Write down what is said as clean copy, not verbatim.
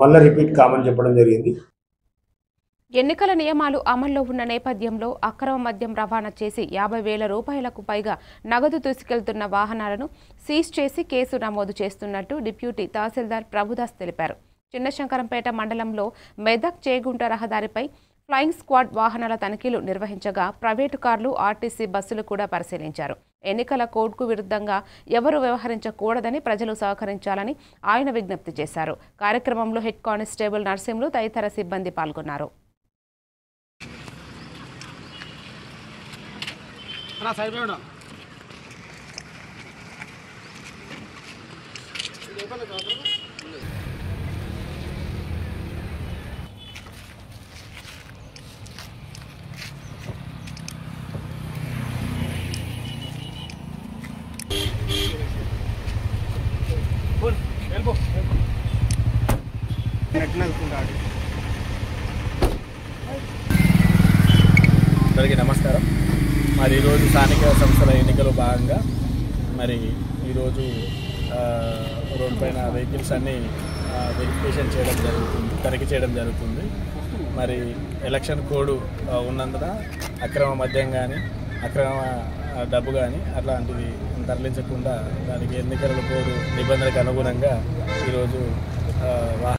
మళ్ళీ రిపీట్ కామని చెప్పడం జరిగింది. ఎన్నికల నియమాలు అమల్లో ఉన్న నేపథ్యంలో అక్రమ మద్యం రవాణా చేసి 50,000 రూపాయలకు పైగా నగదు తీసుకెళ్తున్న వాహనాలను సీజ్ చేసి కేసు నమోదు చేస్తున్నట్టు డిప్యూటీ తహసీల్దార్ ప్రభుదాస్ తెలిపారు. చిన్నశంకరంపేట మండలంలో మెదక్ చేగుంట రహదారిపై ఫ్లయింగ్ స్క్వాడ్ వాహనాల తనిఖీలు నిర్వహించగా ప్రైవేటు కార్లు, ఆర్టీసీ బస్సులు కూడా పరిశీలించారు. ఎన్నికల కోడ్కు విరుద్ధంగా ఎవరు వ్యవహరించకూడదని ప్రజలు సహకరించాలని ఆయన విజ్ఞప్తి చేశారు. కార్యక్రమంలో హెడ్ కానిస్టేబుల్ నర్సింహులు తదితర సిబ్బంది పాల్గొన్నారు. అందరికీ నమస్కారం. మరి ఈరోజు స్థానిక సంస్థల ఎన్నికలో భాగంగా మరి ఈరోజు రోడ్ పైన వెహికల్స్ అన్నీ వెరిఫికేషన్ చేయడం జరుగుతుంది, తనిఖీ చేయడం జరుగుతుంది. మరి ఎలక్షన్ కోడ్ ఉన్నందున అక్రమ మద్యం కానీ అక్రమ డబ్బు కానీ అట్లాంటివి తరలించకుండా దానికి ఎన్నికల కోడ్ నిబంధనలకు అనుగుణంగా ఈరోజు వాహన